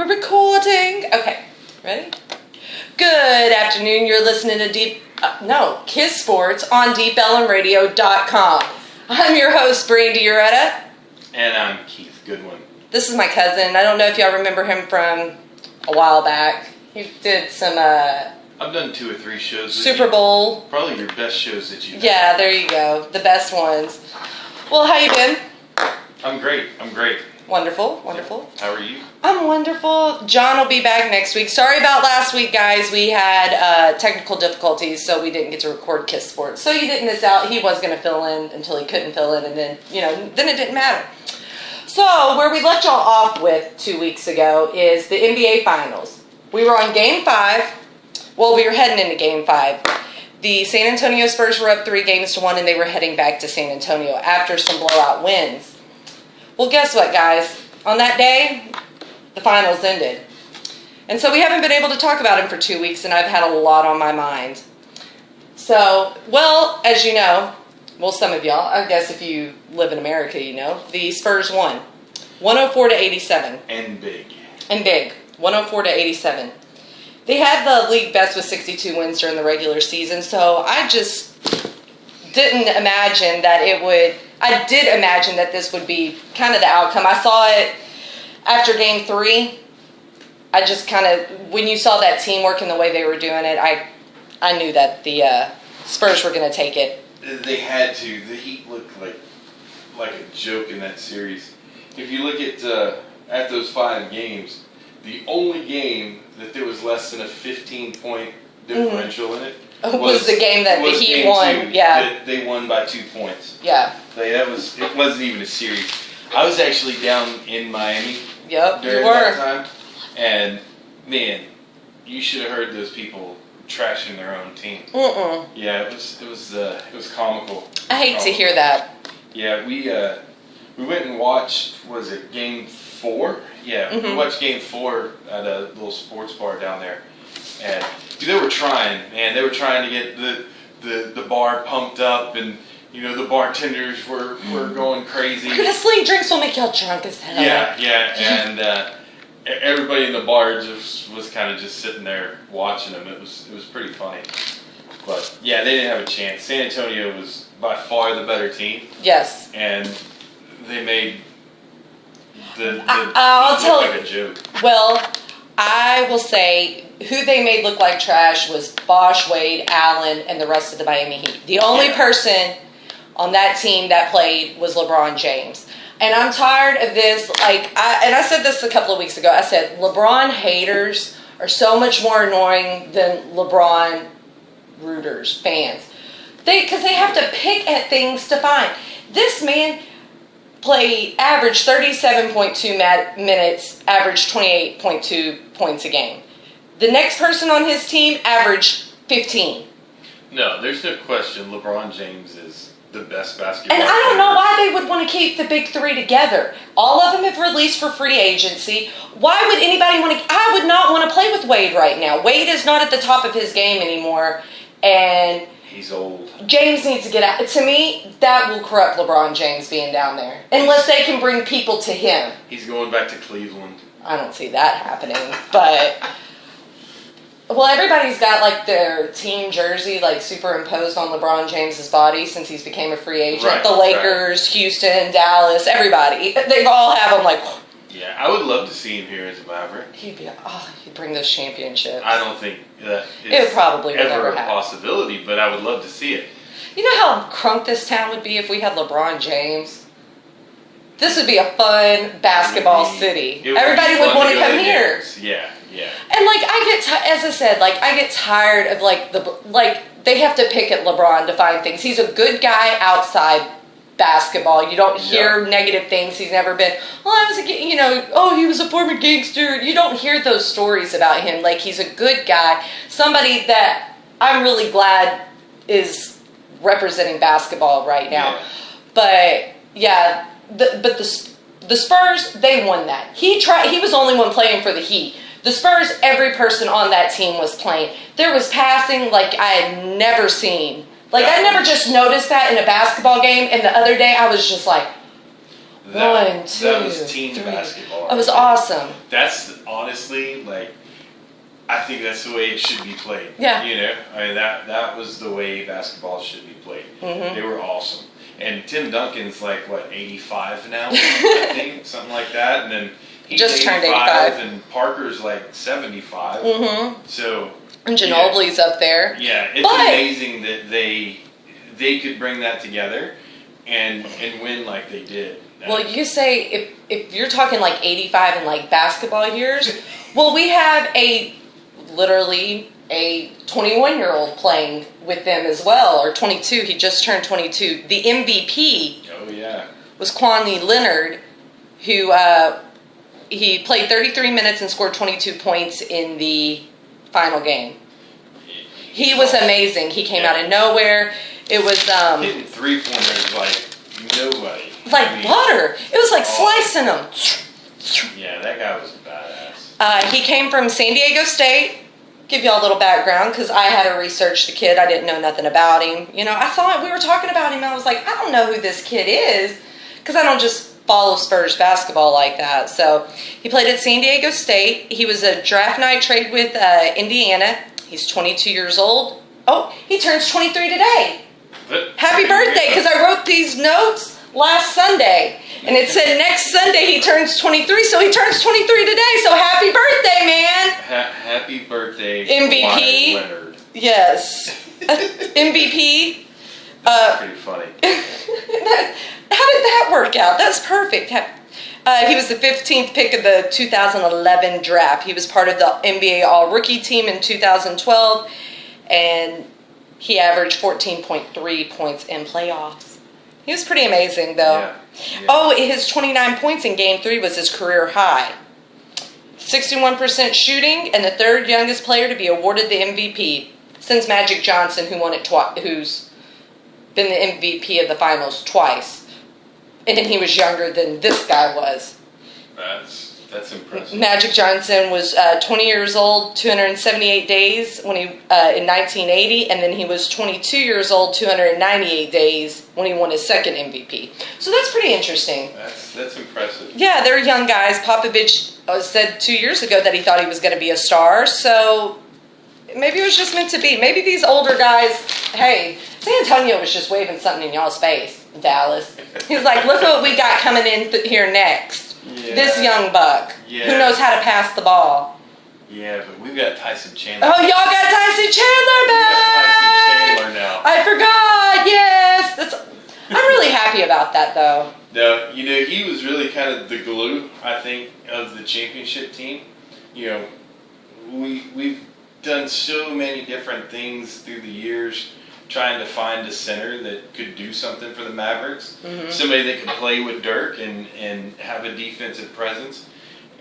We're recording. Okay, ready? Good afternoon. You're listening to KISSsports on DeepEllenRadio.com. I'm your host, Brandy Uretta. And I'm Keith Goodwin. This is my cousin. I don't know if y'all remember him from a while back. He did some I've done 2 or 3 shows with Super Bowl. Probably your best shows that you've Yeah, there you go. The best ones. Well, how you been? I'm great. Wonderful. How are you? I'm wonderful. John will be back next week. Sorry about last week, guys. We had technical difficulties, so we didn't get to record KISSsports. So you didn't miss out. He was going to fill in until he couldn't fill in, and then it didn't matter. So where we left y'all off with 2 weeks ago is the NBA Finals. We were on Game 5. Well, we were heading into Game 5. The San Antonio Spurs were up 3-1, and they were heading back to San Antonio after some blowout wins. Well, guess what, guys? On that day, the finals ended. And so we haven't been able to talk about him for 2 weeks, and I've had a lot on my mind. So, well, as you know, well, some of y'all, I guess if you live in America, you know, the Spurs won. 104-87. And big. 104-87. They had the league best with 62 wins during the regular season, so I just didn't imagine that I did imagine that this would be kind of the outcome. I saw it after Game 3. I just kind of, when you saw that teamwork and the way they were doing it, I knew that the Spurs were going to take it. They had to. The Heat looked like a joke in that series. If you look at those 5 games, the only game that there was less than a 15-point differential in it was the game that the Heat won. 2, yeah, they won by 2 points. Yeah, it wasn't even a series. I was actually down in Miami. Yep, during you were. that time, and man, you should have heard those people trashing their own team. Yeah, it was comical. I hate to hear that. Yeah, we went and watched. Was it Game 4? Yeah, we watched Game 4 at a little sports bar down there, and they were trying. Man, they were trying to get the bar pumped up, and the bartenders were going crazy. Sling drinks will make y'all drunk as hell. Yeah, and everybody in the bar just was kind of just sitting there watching them. It was pretty funny, but yeah, they didn't have a chance. San Antonio was by far the better team. Yes, and they made I'll tell look like a joke. Well, I will say who they made look like trash was Bosh, Wade, Allen, and the rest of the Miami Heat. The only person on that team that played was LeBron James. And I'm tired of this. I said this a couple of weeks ago. I said LeBron haters are so much more annoying than LeBron rooters, fans. Because they have to pick at things to find. This man averaged 37.2 minutes, averaged 28.2 points a game. The next person on his team averaged 15. No, there's no question LeBron James is the best basketball player. And I don't know why they would want to keep the big 3 together. All of them have released for free agency. Why would anybody want to? I would not want to play with Wade right now. Wade is not at the top of his game anymore, and he's old. James needs to get out. To me, that will corrupt LeBron James being down there. Unless they can bring people to him. He's going back to Cleveland. I don't see that happening. But, well, everybody's got, their team jersey, superimposed on LeBron James's body since he's became a free agent. Right, the Lakers, Houston, Dallas, everybody. They all have them, Yeah, I would love to see him here as a Maverick. He'd bring those championships. I don't think that it would probably ever never a possibility, but I would love to see it. You know how crunk this town would be if we had LeBron James? This would be a fun basketball city. Everybody would want to come here. Yeah. And as I said, I get tired of they have to pick at LeBron to find things. He's a good guy outside basketball. You don't hear negative things. He's never been, he was a former gangster. You don't hear those stories about him. He's a good guy. Somebody that I'm really glad is representing basketball right now. Yeah. But the Spurs, they won that. He was the only one playing for the Heat. The Spurs, every person on that team was playing. There was passing like I had never seen. I never just noticed that in a basketball game, and the other day I was just like, One, two, that was team three. basketball. It was awesome. That's honestly, like, I think that's the way it should be played. Yeah. You know, I mean, that was the way basketball should be played. Mm-hmm. They were awesome. And Tim Duncan's like, what, 85 now? I think, something like that. And then he just turned 85. And Parker's like 75. Mm-hmm. So. And Ginobili's up there. Yeah, it's amazing that they could bring that together and win like they did. Well, you say if you're talking like 85 and like basketball years, well, we have literally a 21-year-old playing with them as well, or 22. He just turned 22. The MVP. Oh yeah. Was Kwame Leonard, who he played 33 minutes and scored 22 points in the final game. He was amazing. He came out of nowhere. It was hitting 3-pointers like nobody. Like butter. It was like slicing them. Yeah, that guy was badass. He came from San Diego State. Give y'all a little background because I had to research the kid. I didn't know nothing about him. You know, I thought we were talking about him. And I was like, I don't know who this kid is because I don't just follow Spurs basketball like that. So he played at San Diego State. He was a draft night trade with Indiana. He's 22 years old. Oh, he turns 23 today. Happy birthday, because I wrote these notes last Sunday. And it said next Sunday he turns 23, so he turns 23 today. So happy birthday, man. Happy birthday, MVP. Leonard. Yes. MVP. Pretty funny. How did that work out? That's perfect. He was the 15th pick of the 2011 draft. He was part of the NBA All-Rookie team in 2012, and he averaged 14.3 points in playoffs. He was pretty amazing, though. Yeah. Oh, his 29 points in Game 3 was his career high. 61% shooting, and the third youngest player to be awarded the MVP since Magic Johnson, who won it who's been the MVP of the finals twice. And then he was younger than this guy was. That's impressive. Magic Johnson was 20 years old, 278 days when he in 1980, and then he was 22 years old, 298 days when he won his second MVP. So that's pretty interesting. That's impressive. Yeah, they're young guys. Popovich said 2 years ago that he thought he was going to be a star, so maybe it was just meant to be. Maybe these older guys, hey, San Antonio was just waving something in y'all's face. Dallas. He's like, look what we got coming in here next. Yeah. This young buck who knows how to pass the ball. Yeah, but we've got Tyson Chandler. Oh, y'all got Tyson Chandler back! Tyson Chandler now. I forgot. Yes, I'm really happy about that, though. No, you know, he was really kind of the glue, I think, of the championship team. You know, we've done so many different things through the years, trying to find a center that could do something for the Mavericks. Mm-hmm. Somebody that could play with Dirk and have a defensive presence.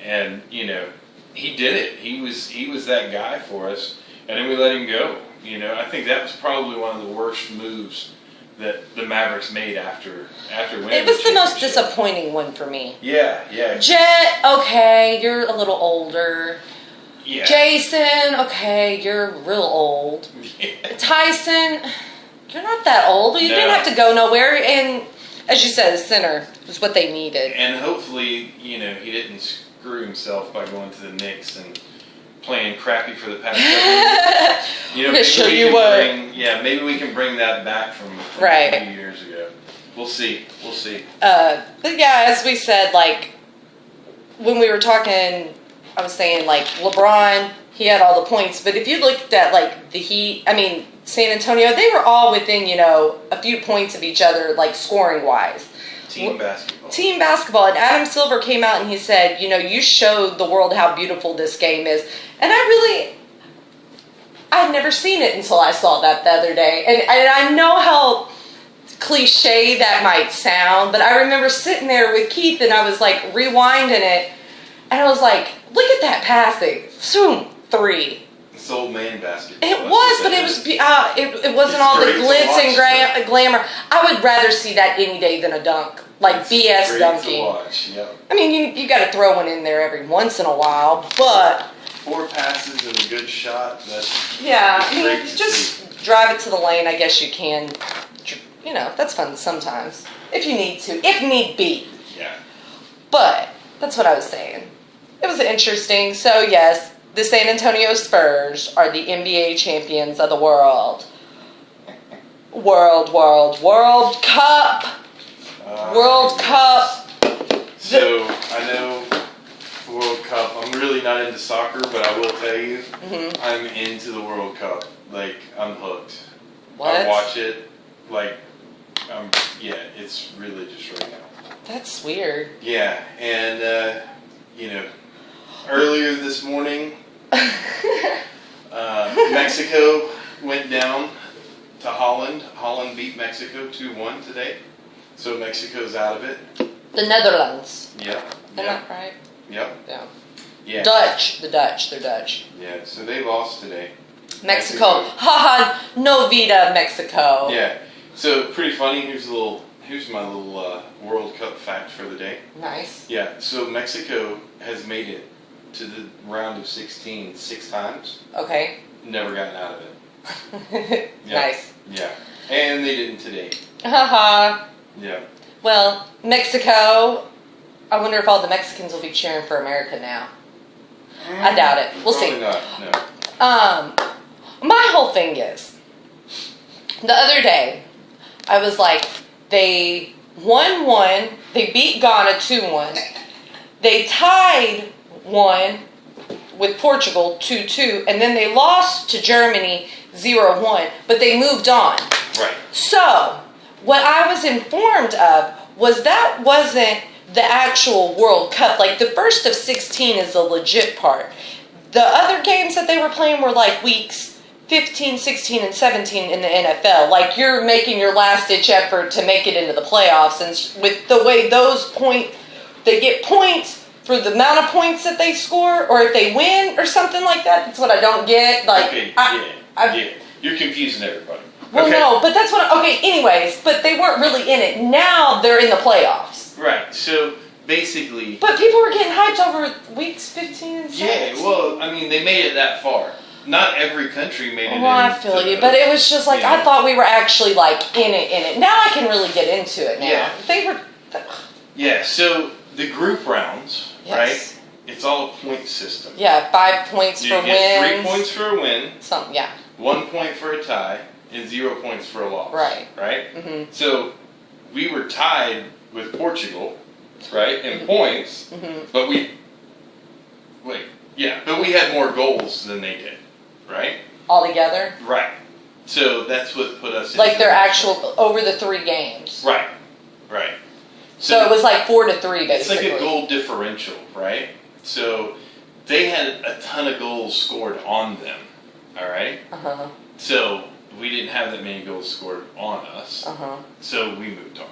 And, you know, he did it. He was that guy for us. And then we let him go. You know, I think that was probably one of the worst moves that the Mavericks made after winning. It was the most disappointing one for me. Yeah. Jet, okay, you're a little older. Yeah. Jason, okay, you're real old. Yeah. Tyson, you're not that old. You didn't have to go nowhere. And as you said, a center was what they needed. And hopefully, you know, he didn't screw himself by going to the Knicks and playing crappy for the past couple years. You know, maybe we can bring that back from a few years ago. We'll see. But yeah, as we said, like, when we were talking, I was saying, like, LeBron, he had all the points. But if you looked at, like, the Heat, I mean, San Antonio, they were all within, you know, a few points of each other, like, scoring-wise. Team basketball. And Adam Silver came out and he said, you know, you showed the world how beautiful this game is. And I'd never seen it until I saw that the other day. And I know how cliche that might sound, but I remember sitting there with Keith and I was, like, rewinding it. And I was like, look at that passing. Zoom, 3. It's old man basketball. It was, but it wasn't all the glitz and glamour. I would rather see that any day than a dunk. Like BS dunking. Yep. I mean, you got to throw one in there every once in a while, but 4 passes and a good shot. That's just drive it to the lane. I guess you can. You know, that's fun sometimes if you need to, if need be. Yeah. But that's what I was saying. It was interesting. So yes, the San Antonio Spurs are the NBA champions of the world. World Cup. World Cup. So I know World Cup. I'm really not into soccer, but I will tell you, I'm into the World Cup. Like, I'm hooked. What? I watch it. Like, it's religious right now. That's weird. Yeah, and earlier this morning, Mexico went down to Holland. Holland beat Mexico 2-1 today. So Mexico's out of it. The Netherlands. Yep. They're not right. Yep. Yeah. Yeah. Dutch. The Dutch. They're Dutch. Yeah, so they lost today. Mexico. Haha. No vida, Mexico. Yeah. So pretty funny. Here's my little World Cup fact for the day. Nice. Yeah. So Mexico has made it to the round of 16 6 times. Okay. Never gotten out of it. Nice. Yeah. And they didn't today. Haha. Yeah. Well, Mexico. I wonder if all the Mexicans will be cheering for America now. I doubt it. We'll see. Probably not. No. My whole thing is, the other day, I was like, they won 1, they beat Ghana 2-1, they tied 1 with Portugal 2-2, and then they lost to Germany 0-1, but they moved on. Right. So, what I was informed of was that wasn't the actual World Cup. Like, the first of 16 is the legit part. The other games that they were playing were like weeks 15, 16, and 17 in the NFL. Like, you're making your last-ditch effort to make it into the playoffs. And with the way those they get points for the amount of points that they score, or if they win, or something like that. That's what I don't get. Like, okay, yeah. You're confusing everybody. Well, okay. No, but that's what... Okay, anyways, but they weren't really in it. Now they're in the playoffs. Right, so basically... But people were getting hyped over weeks 15 and 17. Yeah, well, I mean, they made it that far. Not every country made it. Well, I feel you, but it was just like, I thought we were actually like in it. Now I can really get into it now. Yeah. They were... Yeah, so the group rounds, Yes. right? It's all a point system. Yeah, 5 points You for get wins. 3 points for a win, Something, yeah. 1 point for a tie, and 0 points for a loss. Right. Right? Mm-hmm. So we were tied with Portugal, right, in points, but we had more goals than they did, right? All together? Right. So that's what put us in. Like their actual, over the 3 games. Right. Right. So it was like 4-3, basically. It's like a goal differential, right? So they had a ton of goals scored on them, all right? Uh-huh. So we didn't have that many goals scored on us. Uh-huh. So we moved on.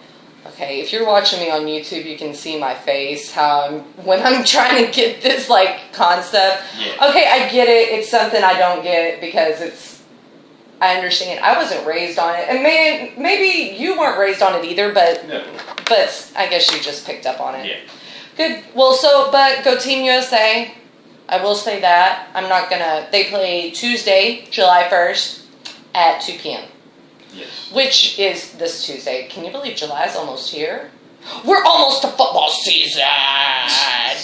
Okay, if you're watching me on YouTube, you can see my face, when I'm trying to get this, like, concept. Yeah. Okay, I get it. It's something I don't get because I understand. I wasn't raised on it. And maybe you weren't raised on it either, but I guess you just picked up on it. Yeah. Good. Well, but go Team USA. I will say that. I'm not gonna, they play Tuesday, July 1st at 2 p.m. Yes. Which is this Tuesday. Can you believe July's almost here? We're almost to football season. I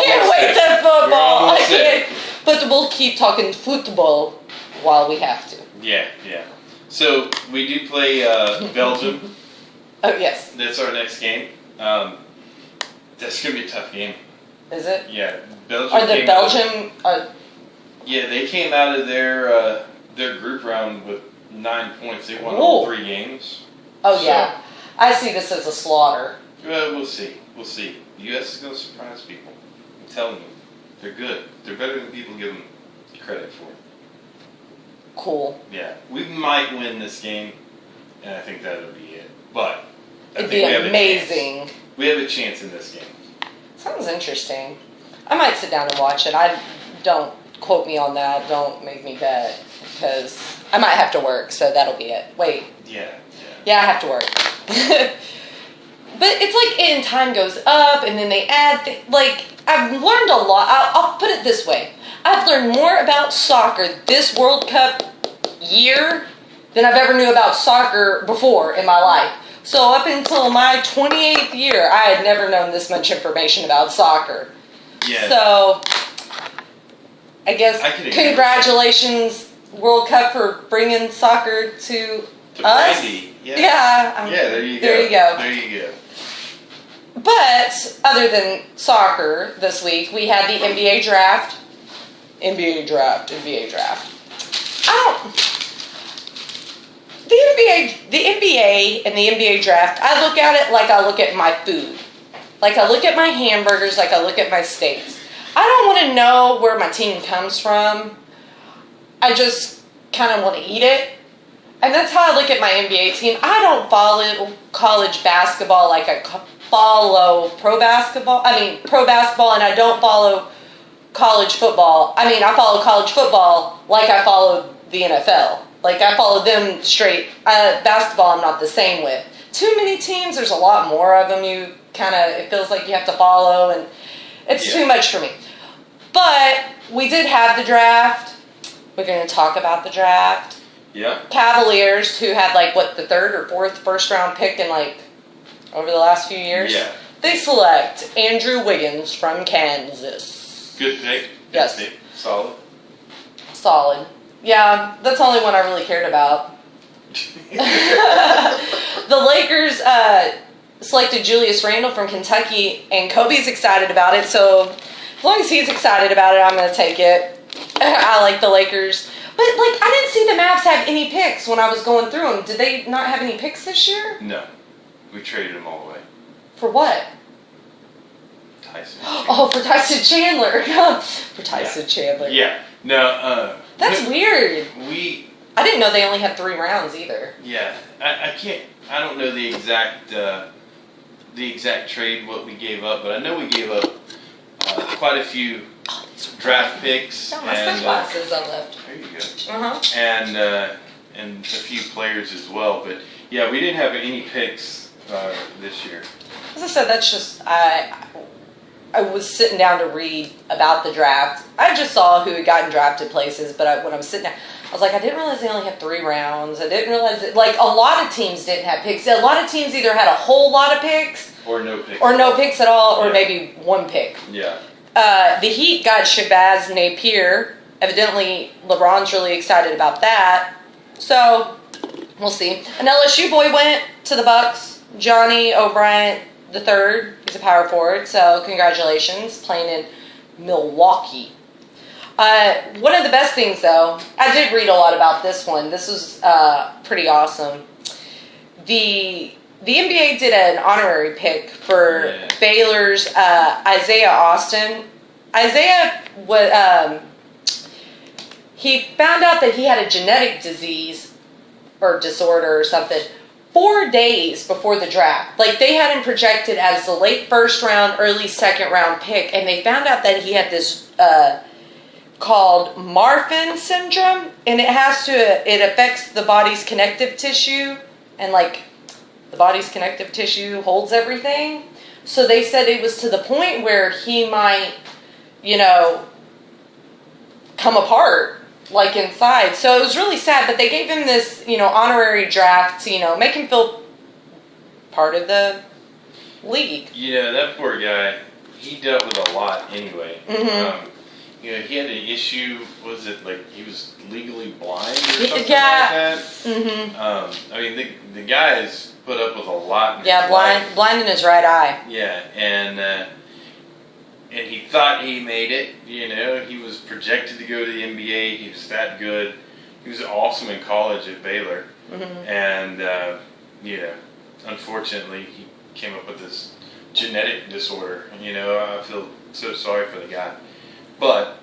can't wait to football. I can't. But we'll keep talking football while we have to. Yeah. So we do play Belgium. Oh, yes. That's our next game. That's going to be a tough game. Is it? Yeah. Belgium. Are the Belgium... Yeah, they came out of their group round with 9 points. They won all 3 games. Oh, yeah. I see this as a slaughter. Well, we'll see. The U.S. is going to surprise people. I'm telling you. They're good. They're better than people give them credit for. Cool. Yeah. We might win this game, and I think that'll be it. But it'd be amazing. We have a chance in this game. Sounds interesting. I might sit down and watch it. Don't quote me on that. Don't make me bet, because I might have to work, so that'll be it. Wait. Yeah. Yeah, I have to work. But it's like, and time goes up, and then they add, I've learned a lot. I'll put it this way. I've learned more about soccer this World Cup year than I've ever knew about soccer before in my life. So up until my 28th year, I had never known this much information about soccer. Yeah. So I guess congratulations, World Cup, for bringing soccer to us. Brandy. Yeah. Yeah. There you go. There you go. There you go. But other than soccer this week, we had the NBA draft. NBA draft. The NBA and the NBA draft, I look at it like I look at my food. Like I look at my hamburgers, like I look at my steaks. I don't want to know where my team comes from. I just kind of want to eat it. And that's how I look at my NBA team. I don't follow college basketball like I follow pro basketball, and I don't follow college football. I follow college football like I follow the NFL. Like I follow them straight. Basketball I'm not the same with. Too many teams, there's a lot more of them it feels like you have to follow, and it's too much for me. But we did have the draft. We're going to talk about the draft. Yeah. Cavaliers, who had the third or fourth first round pick in over the last few years. Yeah. They select Andrew Wiggins from Kansas. Good pick. Yes. Good pick. Solid. Yeah, that's the only one I really cared about. The Lakers selected Julius Randle from Kentucky, and Kobe's excited about it, so as long as he's excited about it, I'm going to take it. I like the Lakers. But, I didn't see the Mavs have any picks when I was going through them. Did they not have any picks this year? No. We traded them all away. For what? Tyson. Oh, for Tyson Chandler. For Tyson Chandler. Yeah. No, That's weird. I didn't know they only had 3 rounds either. Yeah. I don't know the exact trade, what we gave up, but I know we gave up quite a few draft picks. Got my sunglasses I left. There you go. Uh-huh. And a few players as well. But yeah, we didn't have any picks this year. As I said, that's just I was sitting down to read about the draft. I just saw who had gotten drafted places, but when I was sitting down, I was like, I didn't realize they only had 3 rounds. I didn't realize that, a lot of teams didn't have picks. A lot of teams either had a whole lot of picks, or no picks, at all, or maybe 1 pick. Yeah. The Heat got Shabazz Napier. Evidently, LeBron's really excited about that. So, we'll see. An LSU boy went to the Bucks. Johnny O'Brien III. He's a power forward, so congratulations. Playing in Milwaukee. One of the best things, though, I did read a lot about this one. This was pretty awesome. The NBA did an honorary pick for Baylor's Isaiah Austin. Isaiah he found out that he had a genetic disease or disorder or something 4 days before the draft. They had him projected as the late first round, early second round pick, and they found out that he had this called Marfan syndrome, and it affects the body's connective tissue, and the body's connective tissue holds everything. So they said it was to the point where he might, come apart, inside. So it was really sad, but they gave him this, honorary draft to, make him feel part of the league. Yeah, that poor guy, he dealt with a lot anyway. Mm-hmm. He had an issue, was it he was legally blind or something like that? Mm-hmm. The guy's put up with a lot. Blind in his right eye. Yeah, and he thought he made it. He was projected to go to the NBA. He was that good. He was awesome in college at Baylor, and unfortunately, he came up with this genetic disorder. I feel so sorry for the guy, but.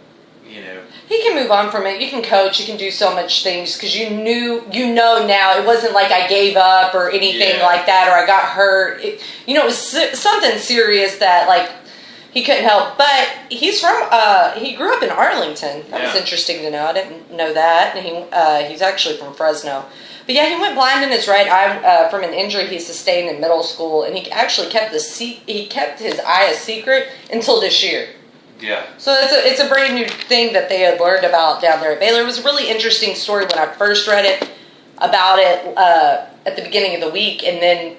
He can move on from it. You can coach. You can do so much things because you know now. It wasn't like I gave up or anything like that, or I got hurt. It was something serious that he couldn't help. But he's from he grew up in Arlington. That was interesting to know. I didn't know that. And he's actually from Fresno. But yeah, he went blind in his right eye from an injury he sustained in middle school, and he actually kept his eye a secret until this year. Yeah. So it's a brand new thing that they had learned about down there at Baylor. It was a really interesting story when I first read about it at the beginning of the week, and then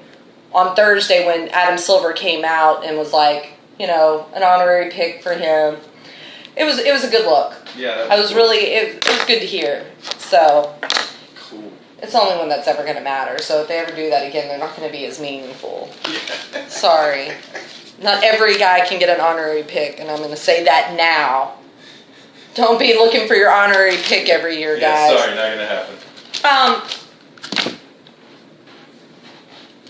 on Thursday when Adam Silver came out and was like, you know, an honorary pick for him. It was a good look. Yeah, it was good to hear. So cool. it's the only one that's ever going to matter. So if they ever do that again, they're not going to be as meaningful. Yeah. Sorry. Not every guy can get an honorary pick, and I'm going to say that now. Don't be looking for your honorary pick every year, guys. Yeah, sorry, not going to happen.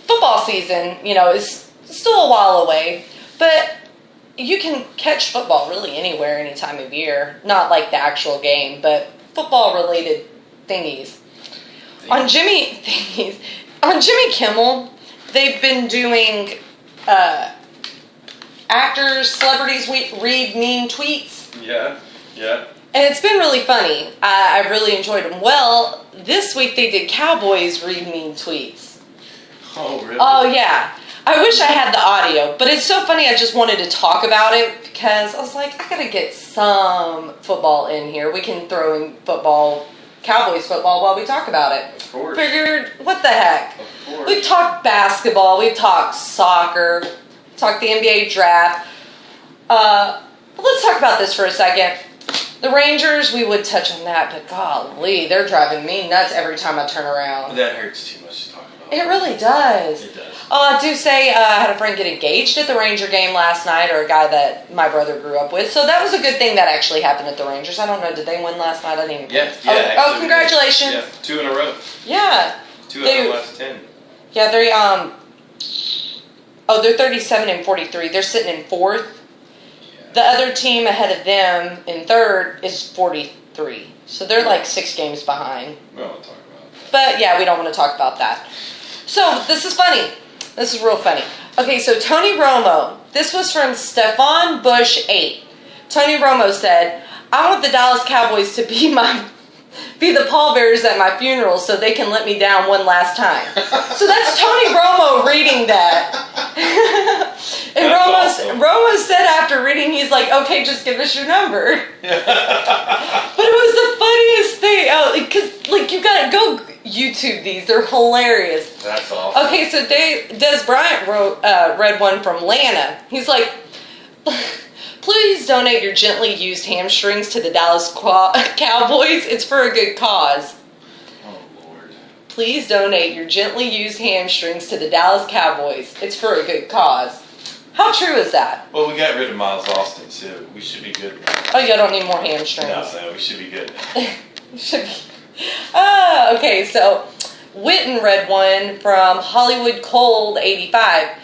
Football season, you know, is still a while away, but you can catch football really anywhere, any time of year. Not like the actual game, but football-related thingies. On Jimmy Kimmel, they've been doing actors, celebrities read mean tweets. Yeah. And it's been really funny. I've really enjoyed them. Well, this week they did Cowboys read mean tweets. Oh, really? Oh, yeah. I wish I had the audio, but it's so funny. I just wanted to talk about it because I was like, I gotta get some football in here. We can throw in football, Cowboys football, while we talk about it. Of course. Figured, what the heck? Of course. We've talked basketball, we've talked soccer, talked the NBA draft. Let's talk about this for a second. The Rangers, we would touch on that, but golly, they're driving me nuts every time I turn around. That hurts too much to talk about. It really does. It does. Oh, I do say I had a friend get engaged at the Ranger game last night, or a guy that my brother grew up with. So that was a good thing that actually happened at the Rangers. I don't know, did they win last night? I didn't even. Yeah. Oh, congratulations. Yeah, 2 in a row. Yeah. 2 out of the last 10. Yeah, they're 37 and 43. They're sitting in 4th. The other team ahead of them in 3rd is 43. So they're like 6 games behind. We don't want to talk about that. But yeah, we don't want to talk about that. So this is funny. This is real funny. Okay, so Tony Romo. This was from Stefan Bush 8. Tony Romo said, I want the Dallas Cowboys to be the pallbearers at my funeral so they can let me down one last time. So that's Tony Romo reading that. And Romo said after reading, he's like, okay, just give us your number. But it was the funniest thing. Because, like, you got to go YouTube these. They're hilarious. That's awesome. Okay, so Des Bryant read one from Lana. He's like, please donate your gently used hamstrings to the Dallas Cowboys. It's for a good cause. Oh, Lord. Please donate your gently used hamstrings to the Dallas Cowboys. It's for a good cause. How true is that? Well, we got rid of Miles Austin, so we should be good now. Oh, you don't need more hamstrings. No, we should be good now. Should be. Okay, so Witten read one from Hollywood Cold 85.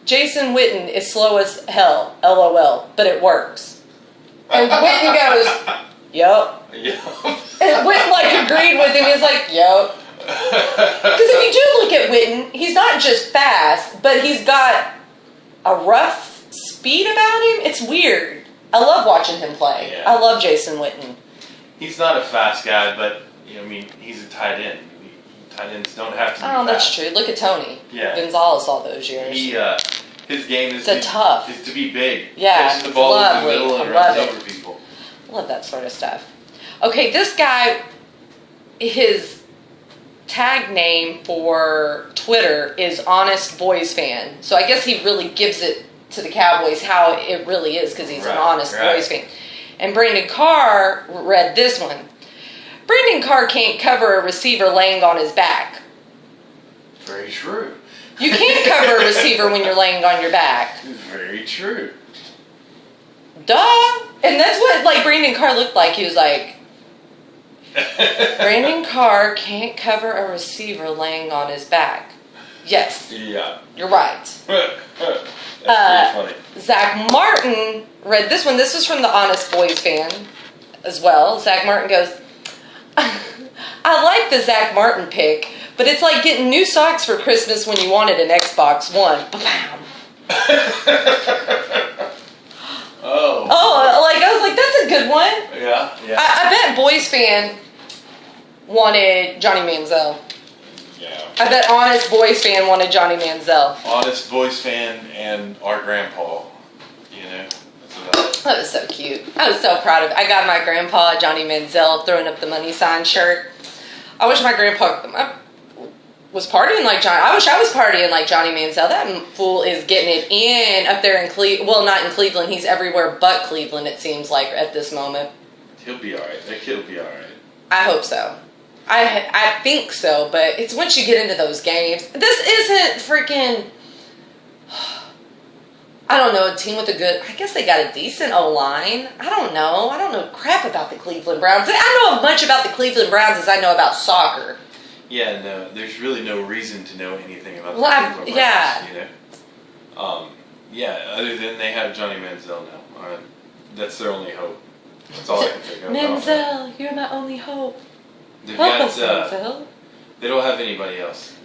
Jason Witten is slow as hell, LOL, but it works. And Witten goes, yup. Yeah. And Witten like agreed with him. He's like, yup. Because if you do look at Witten, he's not just fast, but he's got a rough speed about him. It's weird. I love watching him play. Yeah. I love Jason Witten. He's not a fast guy, but I mean, he's a tight end. Tight ends don't have to be Oh, that's fast. true. Look at Tony. Yeah. Gonzalez all those years. His game is tough. is to be big. Yeah, Catches the ball lovely. in the middle and I runs love over people. Love that sort of stuff. Okay, this guy, his tag name for Twitter is Honest Boys Fan. So I guess he really gives it to the Cowboys how it really is because he's an honest Boys fan. And Brandon Carr read this one. Brandon Carr can't cover a receiver laying on his back. Very true. You can't cover a receiver when you're laying on your back. Very true. Duh. And that's what like Brandon Carr looked like. He was like, Brandon Carr can't cover a receiver laying on his back. Yes. Yeah. You're right. That's pretty funny. Zach Martin read this one. This was from the Honest Boys fan as well. Zach Martin goes, I like the Zach Martin pick, but it's like getting new socks for Christmas when you wanted an Xbox One. Ba-bam. Oh, like I was like, that's a good one. Yeah. I bet Boys fan wanted Johnny Manziel. Yeah. I bet Honest Boys fan wanted Johnny Manziel. Honest Boys fan and our grandpa, you know. That was so cute. I was so proud of it. I got my grandpa, Johnny Manziel, throwing up the money sign shirt. I wish my grandpa... was partying like Johnny. I wish I was partying like Johnny Manziel. That fool is getting it in up there in Cleveland. Well, not in Cleveland. He's everywhere but Cleveland, it seems like, at this moment. He'll be all right. That kid will be all right. I hope so. I think so, but it's once you get into those games. This isn't freaking... I don't know, a team with a good... I guess they got a decent O-line. I don't know crap about the Cleveland Browns. I know as much about the Cleveland Browns as I know about soccer. Yeah, no, there's really no reason to know anything about the Cleveland Browns, yeah. you know? Yeah, other than they have Johnny Manziel now. That's their only hope. That's all I can think of. Manziel, you're my only hope. They've Help got, us, Manziel. They don't have anybody else.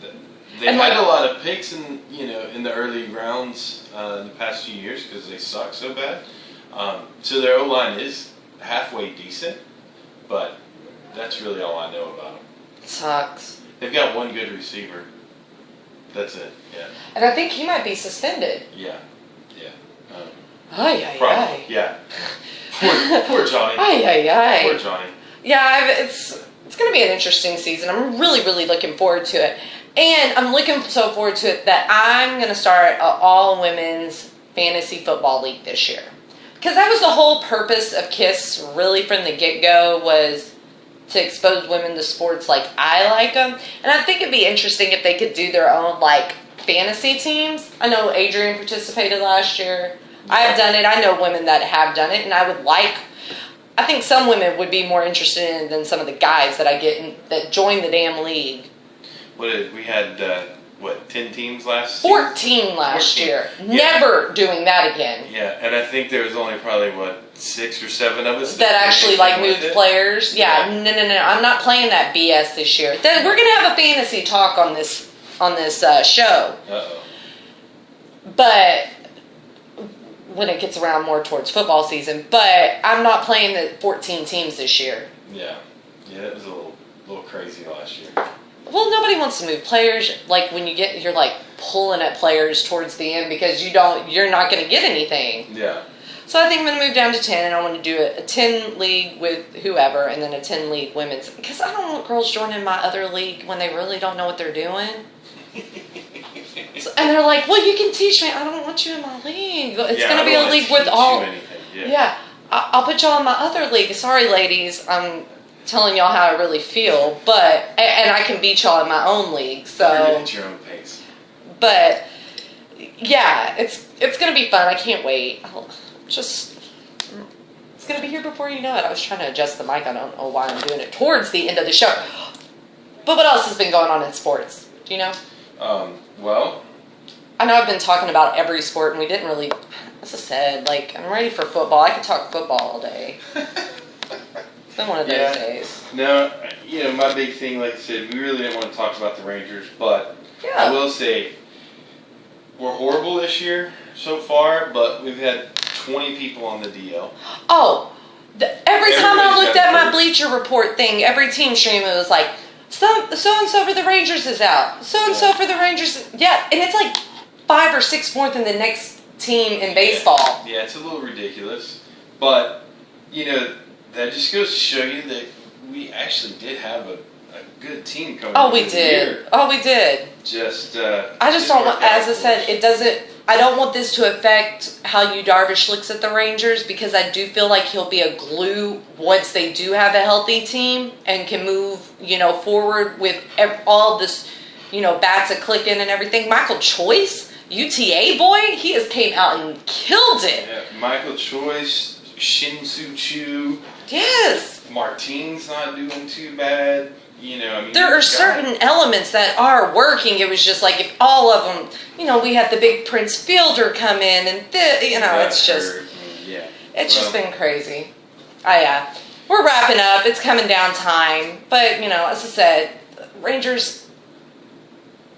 They And had like- a lot of picks in the early rounds in the past few years because they suck so bad. So their O-line is halfway decent, but that's really all I know about them. Sucks. They've got one good receiver. That's it. Yeah. And I think he might be suspended. Yeah. Yeah. Ay, Probably. Yeah. Poor Johnny. Ay. Poor Johnny. Yeah, it's going to be an interesting season. I'm really, really looking forward to it. And I'm looking so forward to it that I'm going to start an all-women's fantasy football league this year. Because that was the whole purpose of KISS, really, from the get-go, was to expose women to sports like I like them. And I think it'd be interesting if they could do their own, like, fantasy teams. I know Adrian participated last year. I have done it. I know women that have done it, and I think some women would be more interested in it than some of the guys that I get that join the damn league. We had 10 teams last 14 last 14. year. Yeah. Never doing that again. Yeah, and I think there was only probably 6 or 7 of us That actually moved it. players. Yeah, no. I'm not playing that BS this year. We're gonna have a fantasy talk on this show. Uh-oh. But when it gets around more towards football season, but I'm not playing the 14 teams this year. Yeah, it was a little crazy last year. Well, nobody wants to move players. Like when you're like pulling at players towards the end because you're not going to get anything. Yeah. So I think I'm going to move down to 10, and I want to do a 10 league with whoever, and then a 10 league women's. Because I don't want girls joining my other league when they really don't know what they're doing. And they're like, well, you can teach me. I don't want you in my league. It's going to be a league with all. Yeah. I'll put y'all in my other league. Sorry, ladies. I'm telling y'all how I really feel. But, and I can beat y'all in my own league. So. At your own pace. But, yeah, it's going to be fun. I can't wait. It's going to be here before you know it. I was trying to adjust the mic. I don't know why I'm doing it towards the end of the show. But what else has been going on in sports? Do you know? Well, I know I've been talking about every sport, and we didn't really, as I said, like, I'm ready for football. I could talk football all day. It's been one of those days. No, my big thing, like I said, we really didn't want to talk about the Rangers, but Yeah. I will say we're horrible this year so far, but we've had 20 people on the DL. Oh, every time I Everybody's looked got at my hurt. Bleacher Report thing, every team stream, it was like, so-and-so for the Rangers is out. So-and-so for the Rangers. Yeah, and it's like 5 or 6 more than the next team in baseball. Yeah, it's a little ridiculous. But, that just goes to show you that we actually did have a good team coming Oh, we into the did. year. Oh, we did. I just don't want, as I said, I don't want this to affect how Yu Darvish looks at the Rangers, because I do feel like he'll be a glue once they do have a healthy team and can move, forward with all this, bats a clicking and everything. Michael Choice, UTA boy, he has came out and killed it. Yeah, Michael Choice, Shin-Soo Choo. Yes. Martine's not doing too bad. There are certain elements that are working. It was just like if all of them, we had the big Prince Fielder come in, and it's just, it's just been crazy. Yeah, we're wrapping up. It's coming down time, but as I said, Rangers.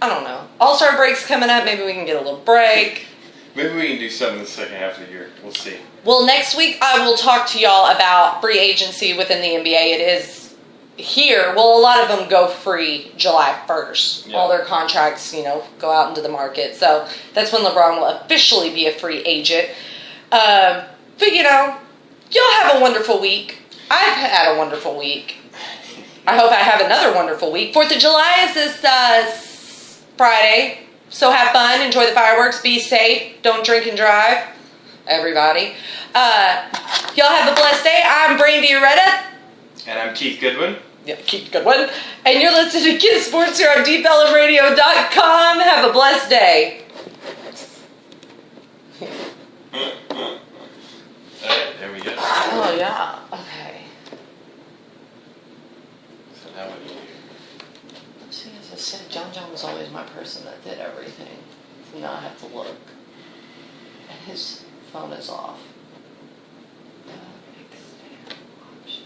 I don't know. All-Star break's coming up. Maybe we can get a little break. Maybe we can do something in the second half of the year. We'll see. Well, next week I will talk to y'all about free agency within the NBA. It is here. Well, a lot of them go free July 1st. Yeah. All their contracts, go out into the market. So that's when LeBron will officially be a free agent. But, y'all have a wonderful week. I've had a wonderful week. I hope I have another wonderful week. 4th of July is this Friday. So have fun, enjoy the fireworks, be safe, don't drink and drive, everybody. Y'all have a blessed day. I'm Brandy Aretta. And I'm Keith Goodwin. Yep, Keith Goodwin. And you're listening to Kiss Sports here on DeepEllenRadio.com. Have a blessed day. There we go. Oh, yeah. Okay. So now what do you do? See, as I said, John was always my person that did everything. So now I have to look. And his phone is off. Extend option.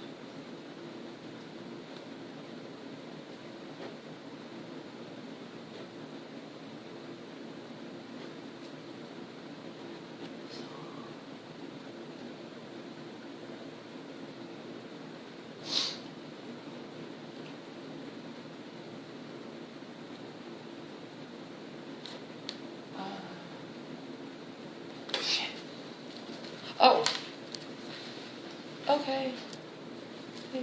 Shit. Oh. Okay.